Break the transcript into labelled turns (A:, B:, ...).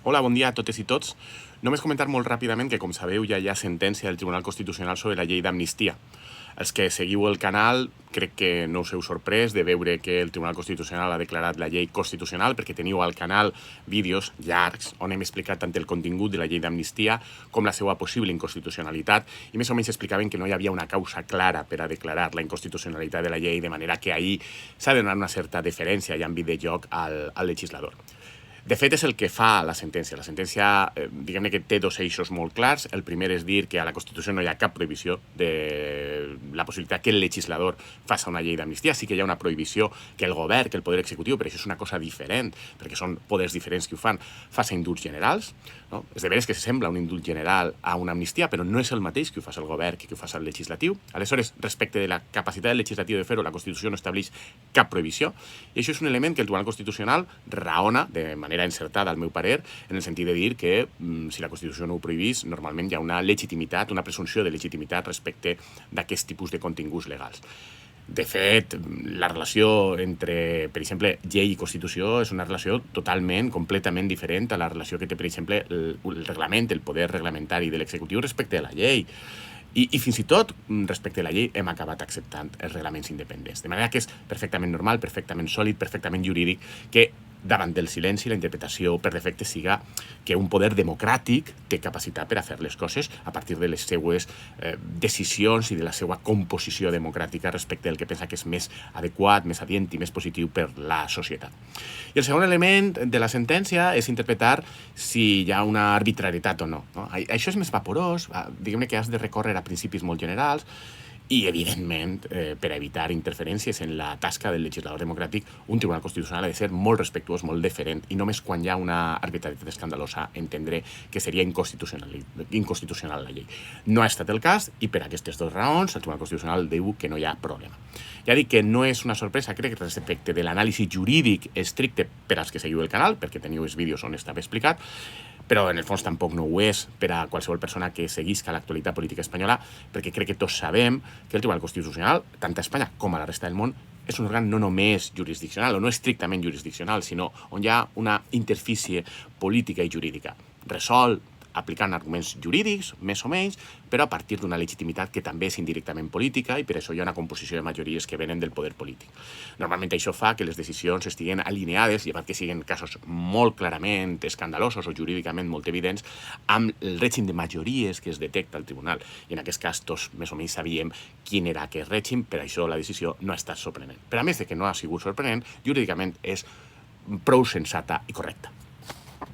A: Hola, bon dia a totes i tots. Només comentar molt ràpidament que, com sabeu, ja hi ha sentència del Tribunal Constitucional sobre la llei d'amnistia. Els que seguiu el canal, crec que no us heu sorprès de veure que el Tribunal Constitucional ha declarat la llei constitucional, perquè teniu al canal vídeos llargs on hem explicat tant el contingut de la llei d'amnistia com la seva possible inconstitucionalitat, i més o menys explicaven que no hi havia una causa clara per a declarar la inconstitucionalitat de la llei, de manera que ahir s'ha de donar una certa deferència i àmbit de joc al legislador. De fet, és el que fa la sentència. La sentència, diguem-ne que té dos eixos molt clars. El primer és dir que a la Constitució no hi ha cap prohibició de la possibilitat que el legislador faci una llei d'amnistia. Sí que hi ha una prohibició que el govern, que el poder executiu, però això és una cosa diferent, perquè són poders diferents que ho fan, faci indults generals. No? És de veres que s'assembla un indult general a una amnistia, però no és el mateix que ho faci el govern que ho faci el legislatiu. Aleshores, respecte de la capacitat del legislatiu de fer-ho, la Constitució no estableix cap prohibició, i això és un element que el Tribunal Constitucional raona de manera encertada, al meu parer, en el sentit de dir que si la Constitució no ho prohibís, normalment hi ha una legitimitat, una presumpció de legitimitat respecte d'aquest tipus de continguts legals. De fet, la relació entre, per exemple, llei i Constitució és una relació totalment, completament diferent a la relació que té, per exemple, el reglament, el poder reglamentari de l'executiu respecte a la llei. I fins i tot, respecte a la llei, hem acabat acceptant els reglaments independents. De manera que és perfectament normal, perfectament sòlid, perfectament jurídic, que davant del silenci la interpretació per defecte siga que un poder democràtic té capacitat per a fer les coses a partir de les seues decisions i de la seva composició democràtica respecte al que pensa que és més adequat, més adient i més positiu per la societat. I el segon element de la sentència és interpretar si hi ha una arbitrarietat o no. Això és més vaporós, diguem-ne que has de recórrer a principis molt generals, i, evidentment, per a evitar interferències en la tasca del legislador democràtic, un tribunal constitucional ha de ser molt respectuós, molt deferent, i només quan hi ha una arbitrarietat escandalosa entendre que seria inconstitucional la llei. No ha estat el cas, i per aquestes dues raons el Tribunal Constitucional diu que no hi ha problema. Ja dic que no és una sorpresa, crec, respecte de l'anàlisi jurídic estricte per als que seguiu el canal, perquè teniu els vídeos on estava explicat, però en el fons tampoc no ho és per a qualsevol persona que seguisca l'actualitat política espanyola, perquè crec que tots sabem que el Tribunal Constitucional, tant a Espanya com a la resta del món, és un òrgan no només jurisdiccional, o no estrictament jurisdiccional, sinó on hi ha una interfície política i jurídica. Resol aplicant arguments jurídics, més o menys, però a partir d'una legitimitat que també és indirectament política, i per això hi ha una composició de majories que venen del poder polític. Normalment això fa que les decisions estiguen alineades, llevat que siguin casos molt clarament escandalosos o jurídicament molt evidents, amb el règim de majories que es detecta al tribunal. I en aquest cas tots més o menys sabíem quin era aquest règim, per això la decisió no ha estat sorprenent. Però a més de que no ha sigut sorprenent, jurídicament és prou sensata i correcta.